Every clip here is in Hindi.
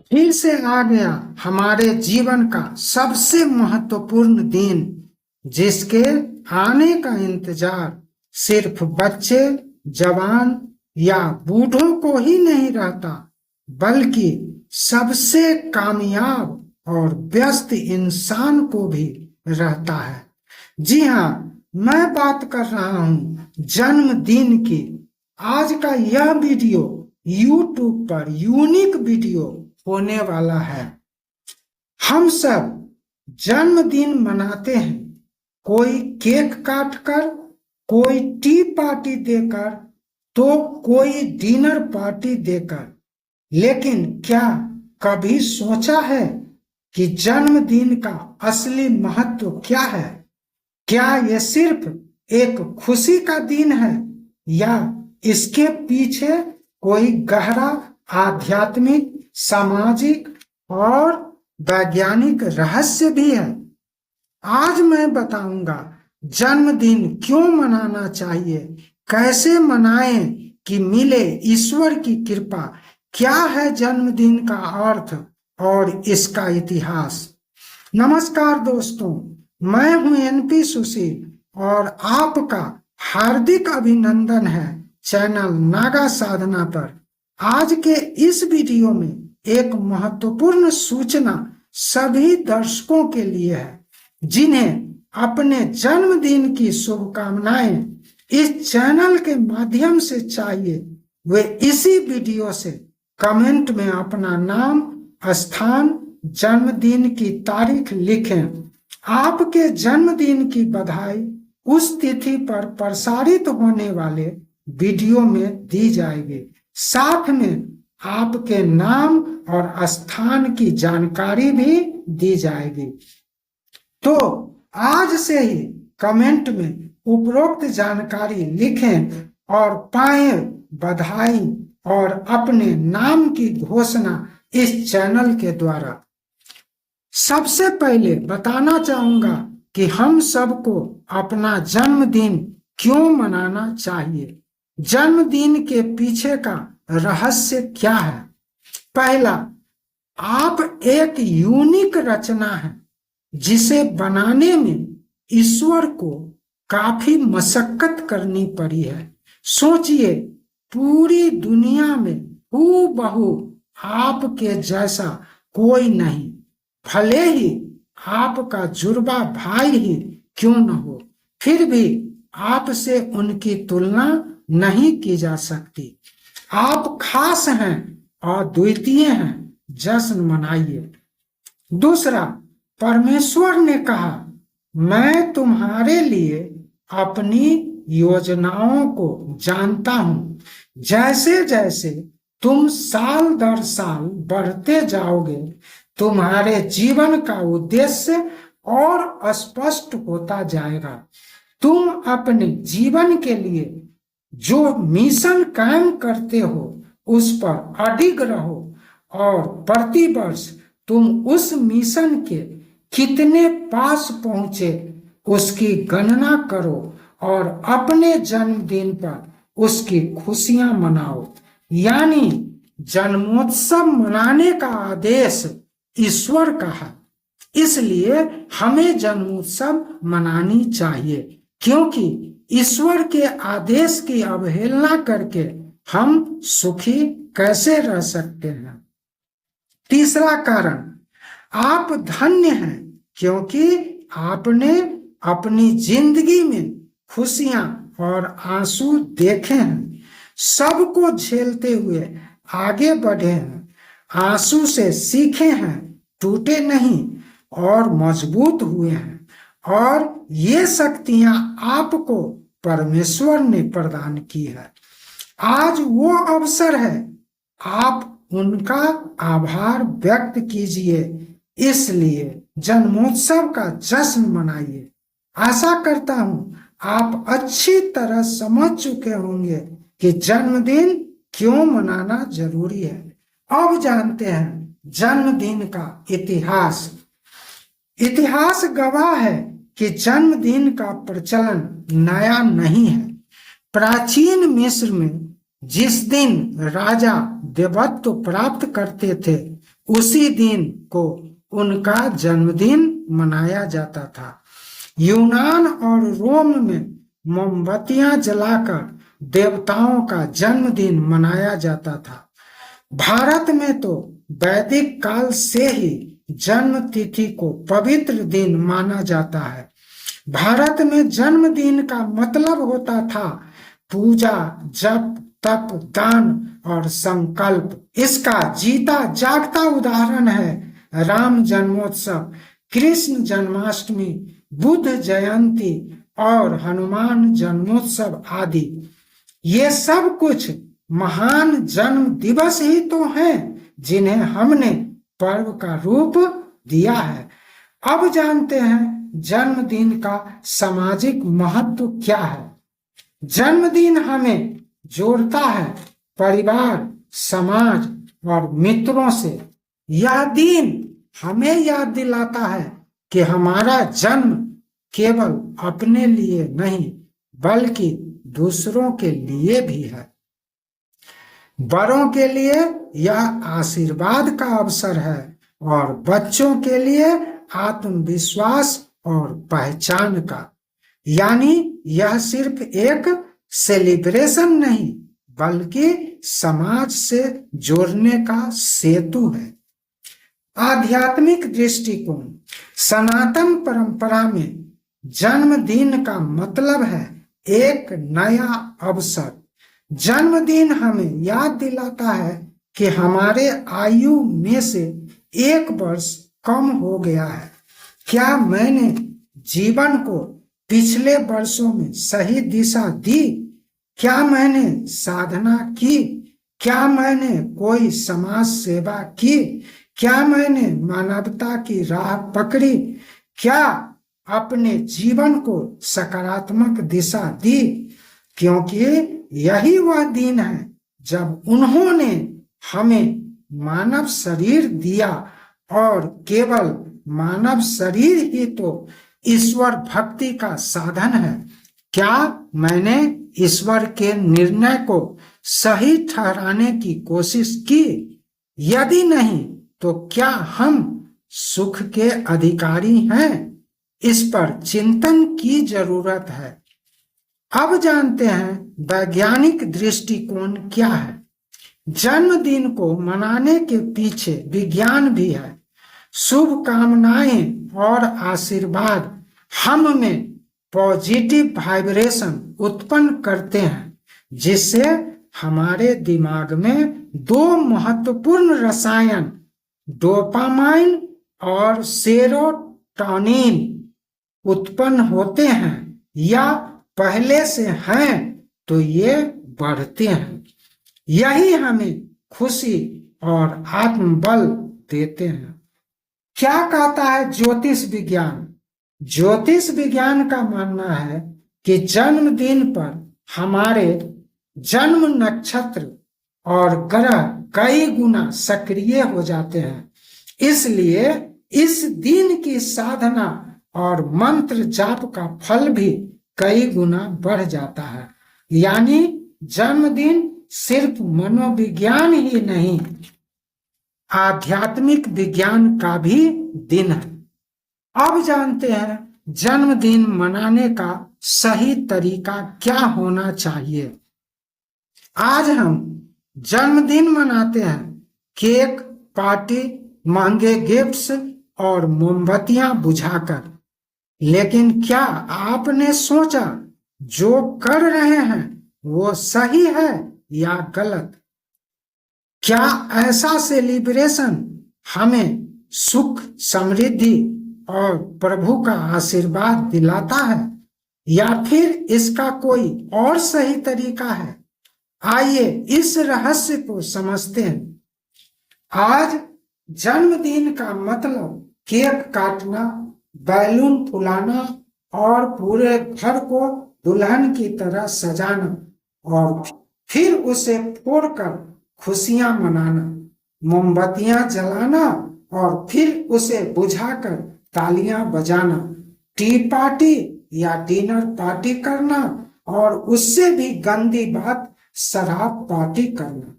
फिर से आ गया हमारे जीवन का सबसे महत्वपूर्ण दिन, जिसके आने का इंतजार सिर्फ बच्चे, जवान या बूढ़ों को ही नहीं रहता, बल्कि सबसे कामयाब और व्यस्त इंसान को भी रहता है। जी हाँ, मैं बात कर रहा हूँ जन्मदिन की। आज का यह वीडियो YouTube पर यूनिक वीडियो होने वाला है। हम सब जन्मदिन मनाते हैं, कोई केक काट कर, कोई टी पार्टी देकर, तो कोई डिनर पार्टी देकर। लेकिन क्या कभी सोचा है कि जन्मदिन का असली महत्व क्या है? क्या यह सिर्फ एक खुशी का दिन है, या इसके पीछे कोई गहरा आध्यात्मिक, सामाजिक और वैज्ञानिक रहस्य भी है? आज मैं बताऊंगा जन्मदिन क्यों मनाना चाहिए, कैसे मनाएं कि मिले ईश्वर की कृपा, क्या है जन्मदिन का अर्थ और इसका इतिहास। नमस्कार दोस्तों, मैं हूं एनपी सुशील और आपका हार्दिक अभिनंदन है चैनल नागा साधना पर। आज के इस वीडियो में एक महत्वपूर्ण सूचना सभी दर्शकों के लिए है, जिन्हें अपने जन्मदिन की शुभकामनाएं इस चैनल के माध्यम से चाहिए। वे इसी वीडियो से कमेंट में अपना नाम, स्थान, जन्मदिन की तारीख लिखें। आपके जन्मदिन की बधाई उस तिथि पर प्रसारित होने वाले वीडियो में दी जाएगी। साथ में आपके नाम और स्थान की जानकारी भी दी जाएगी। तो आज से ही कमेंट में उपरोक्त जानकारी लिखें और पाएं बधाई और अपने नाम की घोषणा इस चैनल के द्वारा। सबसे पहले बताना चाहूंगा कि हम सबको अपना जन्मदिन क्यों मनाना चाहिए। जन्मदिन के पीछे का रहस्य क्या है? पहला, आप एक यूनिक रचना है, जिसे बनाने में ईश्वर को काफी मशक्कत करनी पड़ी है। सोचिए, पूरी दुनिया में हूबहू आपके जैसा कोई नहीं, भले ही आपका जुड़वा भाई ही क्यों न हो, फिर भी आपसे उनकी तुलना नहीं की जा सकती। आप खास हैं और द्वितीय हैं, जश्न मनाइए। दूसरा, परमेश्वर ने कहा, मैं तुम्हारे लिए अपनी योजनाओं को जानता हूं। जैसे जैसे तुम साल दर साल बढ़ते जाओगे, तुम्हारे जीवन का उद्देश्य और स्पष्ट होता जाएगा। तुम अपने जीवन के लिए जो मिशन कायम करते हो, उस पर अडिग रहो और प्रतिवर्ष तुम उस मिशन के कितने पास पहुंचे उसकी गणना करो और अपने जन्मदिन पर उसकी खुशियां मनाओ। यानी जन्मोत्सव मनाने का आदेश ईश्वर का है, इसलिए हमें जन्मोत्सव मनानी चाहिए, क्योंकि ईश्वर के आदेश की अवहेलना करके हम सुखी कैसे रह सकते हैं। तीसरा कारण, आप धन्य हैं क्योंकि आपने अपनी जिंदगी में खुशियां और आंसू देखे हैं, सबको झेलते हुए आगे बढ़े हैं, आंसू से सीखे हैं, टूटे नहीं और मजबूत हुए हैं। और ये शक्तियां आपको परमेश्वर ने प्रदान की है। आज वो अवसर है, आप उनका आभार व्यक्त कीजिए, इसलिए जन्मोत्सव का जश्न मनाइए। आशा करता हूं आप अच्छी तरह समझ चुके होंगे कि जन्मदिन क्यों मनाना जरूरी है। अब जानते हैं जन्मदिन का इतिहास। इतिहास गवाह है कि जन्मदिन का प्रचलन नया नहीं है। प्राचीन मिस्र में जिस दिन राजा देवत्व प्राप्त करते थे, उसी दिन को उनका जन्मदिन मनाया जाता था। यूनान और रोम में मोमबत्तियां जलाकर देवताओं का जन्मदिन मनाया जाता था। भारत में तो वैदिक काल से ही जन्म तिथि को पवित्र दिन माना जाता है। भारत में जन्मदिन का मतलब होता था पूजा, जप, तप, दान और संकल्प। इसका जीता जागता उदाहरण है राम जन्मोत्सव, कृष्ण जन्माष्टमी, बुद्ध जयंती और हनुमान जन्मोत्सव आदि। ये सब कुछ महान जन्म दिवस ही तो हैं जिन्हें हमने पर्व का रूप दिया है। अब जानते हैं जन्मदिन का सामाजिक महत्व क्या है। जन्मदिन हमें जोड़ता है परिवार, समाज और मित्रों से। यह दिन हमें याद दिलाता है कि हमारा जन्म केवल अपने लिए नहीं बल्कि दूसरों के लिए भी है। बड़ों के लिए यह आशीर्वाद का अवसर है और बच्चों के लिए आत्मविश्वास और पहचान का। यानी यह सिर्फ एक सेलिब्रेशन नहीं बल्कि समाज से जोड़ने का सेतु है। आध्यात्मिक दृष्टिकोण। सनातन परंपरा में जन्मदिन का मतलब है एक नया अवसर। जन्मदिन हमें याद दिलाता है कि हमारे आयु में से एक वर्ष कम हो गया है। क्या मैंने जीवन को पिछले वर्षों में सही दिशा दी? क्या मैंने साधना की? क्या मैंने कोई समाज सेवा की? क्या मैंने मानवता की राह पकड़ी? क्या अपने जीवन को सकारात्मक दिशा दी? क्योंकि यही वह दिन है जब उन्होंने हमें मानव शरीर दिया और केवल मानव शरीर ही तो ईश्वर भक्ति का साधन है। क्या मैंने ईश्वर के निर्णय को सही ठहराने की कोशिश की? यदि नहीं तो क्या हम सुख के अधिकारी हैं? इस पर चिंतन की जरूरत है। अब जानते हैं वैज्ञानिक दृष्टिकोण क्या है। जन्मदिन को मनाने के पीछे विज्ञान भी है। शुभकामनाएं और आशीर्वाद हम में पॉजिटिव वाइब्रेशन उत्पन्न करते हैं, जिससे हमारे दिमाग में दो महत्वपूर्ण रसायन डोपामाइन और सेरोटोनिन उत्पन्न होते हैं, या पहले से हैं तो ये बढ़ते हैं। यही हमें खुशी और आत्मबल देते हैं। क्या कहता है ज्योतिष विज्ञान? ज्योतिष विज्ञान का मानना है कि जन्मदिन पर हमारे जन्म नक्षत्र और ग्रह कई गुना सक्रिय हो जाते हैं। इसलिए इस दिन की साधना और मंत्र जाप का फल भी कई गुना बढ़ जाता है। यानी जन्मदिन सिर्फ मनोविज्ञान ही नहीं, आध्यात्मिक विज्ञान का भी दिन है। अब जानते हैं जन्मदिन मनाने का सही तरीका क्या होना चाहिए। आज हम जन्मदिन मनाते हैं, केक, पार्टी, महंगे गिफ्ट्स और मोमबत्तियां बुझाकर। लेकिन क्या आपने सोचा जो कर रहे हैं वो सही है या गलत? क्या ऐसा सेलिब्रेशन हमें सुख, समृद्धि और प्रभु का आशीर्वाद दिलाता है, या फिर इसका कोई और सही तरीका है? आइए इस रहस्य को समझते हैं। आज जन्मदिन का मतलब केक काटना, बैलून फुलाना और पूरे घर को दुल्हन की तरह सजाना और फिर उसे फोड़कर खुशियां मनाना, मोमबत्तियां जलाना और फिर उसे बुझाकर तालियां बजाना, टी पार्टी या डिनर पार्टी करना और उससे भी गंदी बात शराब पार्टी करना।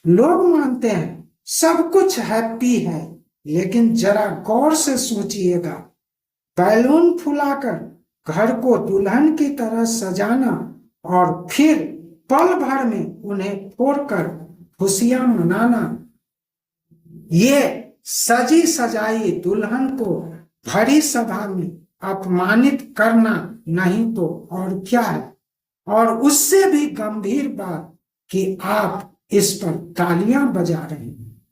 लोग मानते हैं सब कुछ हैप्पी है, लेकिन जरा गौर से सोचिएगा, बैलून फुलाकर घर को दुल्हन की तरह सजाना और फिर पल भर में उन्हें फोड़कर खुशियां मनाना, ये सजी सजाई दुल्हन को भरी सभा में अपमानित करना नहीं तो और क्या है। और उससे भी गंभीर बात कि आप इस पर तालियां बजा रहे हैं।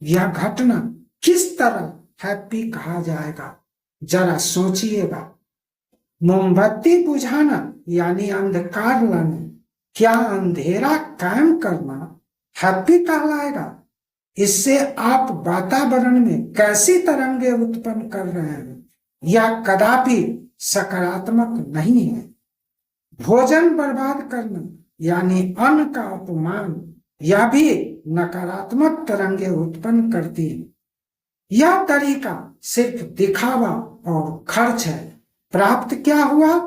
यह घटना किस तरह हैप्पी कहा जाएगा, जरा सोचिएगा। मोमबत्ती बुझाना यानी अंधकार लाना, क्या अंधेरा कायम करना हैप्पी कहलाएगा? इससे आप वातावरण में कैसी तरंगे उत्पन्न कर रहे हैं, यह कदापि सकारात्मक नहीं है। भोजन बर्बाद करना यानी अन्न का अपमान, यह भी नकारात्मक तरंगे उत्पन्न करती है। यह तरीका सिर्फ दिखावा और खर्च है। प्राप्त क्या हुआ?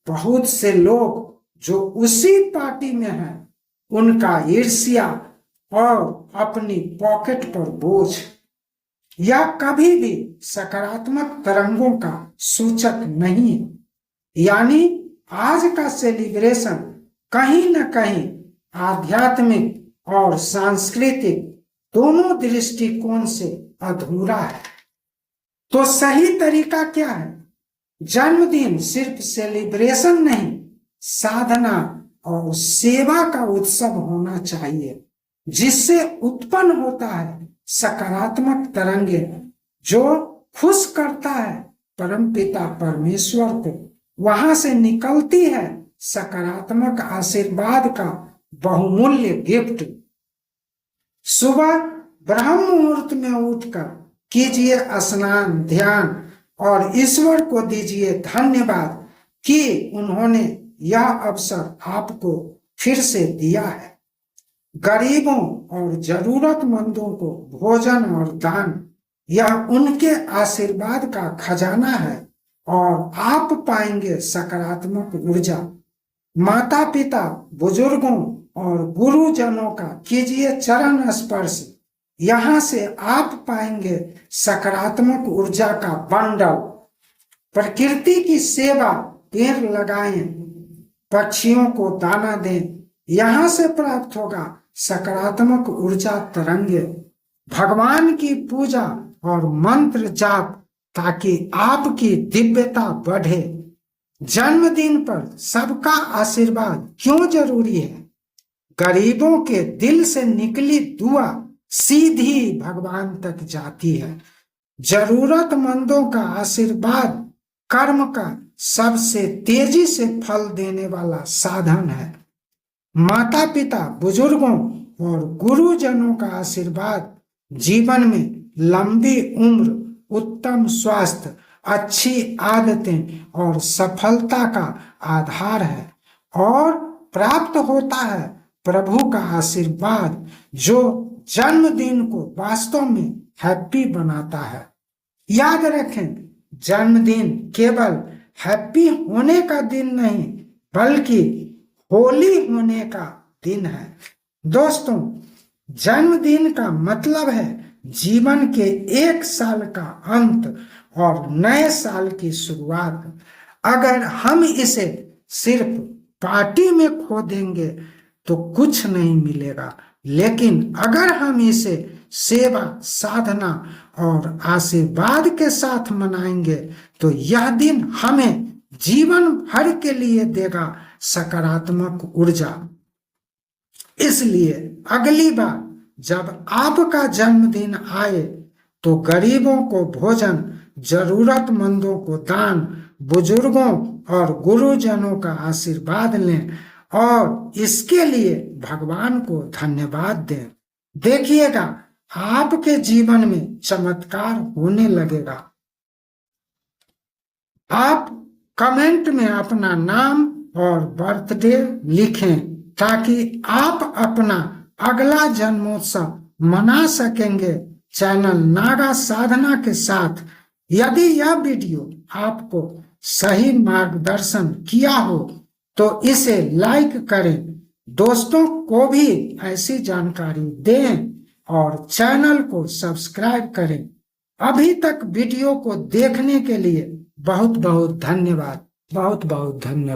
बहुत से लोग जो उसी पार्टी में हैं, उनका ईर्ष्या और अपनी पॉकेट पर बोझ। यह कभी भी सकारात्मक तरंगों का सूचक नहीं है। यानी आज का सेलिब्रेशन कहीं न कहीं आध्यात्मिक और सांस्कृतिक दोनों दृष्टिकोण से अधूरा है। तो सही तरीका क्या है? जन्मदिन सिर्फ सेलिब्रेशन नहीं, साधना और सेवा का उत्सव होना चाहिए, जिससे उत्पन्न होता है सकारात्मक तरंगे, जो खुश करता है परमपिता परमेश्वर को। वहां से निकलती है सकारात्मक आशीर्वाद का बहुमूल्य गिफ्ट। सुबह ब्रह्म मुहूर्त में उठकर कीजिए स्नान, ध्यान और ईश्वर को दीजिए धन्यवाद कि उन्होंने यह अवसर आपको फिर से दिया है। गरीबों और जरूरतमंदों को भोजन और दान, यह उनके आशीर्वाद का खजाना है और आप पाएंगे सकारात्मक ऊर्जा। माता पिता, बुजुर्गों और गुरुजनों का कीजिए चरण स्पर्श, यहां से आप पाएंगे सकारात्मक ऊर्जा का बंडल। प्रकृति की सेवा, पेड़ लगाएं, पक्षियों को दाना दें, यहां से प्राप्त होगा सकारात्मक ऊर्जा तरंगे। भगवान की पूजा और मंत्र जाप, ताकि आपकी दिव्यता बढ़े। जन्मदिन पर सबका आशीर्वाद क्यों जरूरी है? गरीबों के दिल से निकली दुआ सीधी भगवान तक जाती है। जरूरतमंदों का आशीर्वाद कर्म का सबसे तेजी से फल देने वाला साधन है। माता पिता, बुजुर्गों और गुरुजनों का आशीर्वाद जीवन में लंबी उम्र, उत्तम स्वास्थ्य, अच्छी आदतें और सफलता का आधार है। और प्राप्त होता है प्रभु का आशीर्वाद, जो जन्मदिन को वास्तव में हैप्पी बनाता है। याद रखें, जन्मदिन केवल हैप्पी होने का दिन नहीं, बल्कि होली होने का दिन है। दोस्तों, जन्मदिन का मतलब है जीवन के एक साल का अंत और नए साल की शुरुआत। अगर हम इसे सिर्फ पार्टी में खो देंगे तो कुछ नहीं मिलेगा, लेकिन अगर हम इसे सेवा, साधना और आशीर्वाद के साथ मनाएंगे तो यह दिन हमें जीवन भर के लिए देगा सकारात्मक ऊर्जा। इसलिए अगली बार जब आपका जन्मदिन आए तो गरीबों को भोजन, जरूरतमंदों को दान, बुजुर्गों और गुरुजनों का आशीर्वाद लें और इसके लिए भगवान को धन्यवाद दें। देखिएगा, आपके जीवन में चमत्कार होने लगेगा। आप कमेंट में अपना नाम और बर्थडे लिखें, ताकि आप अपना अगला जन्मोत्सव मना सकेंगे चैनल नागा साधना के साथ। यदि यह वीडियो आपको सही मार्गदर्शन किया हो तो इसे लाइक करें, दोस्तों को भी ऐसी जानकारी दें। और चैनल को सब्सक्राइब करें। अभी तक वीडियो को देखने के लिए बहुत बहुत धन्यवाद, बहुत बहुत धन्यवाद।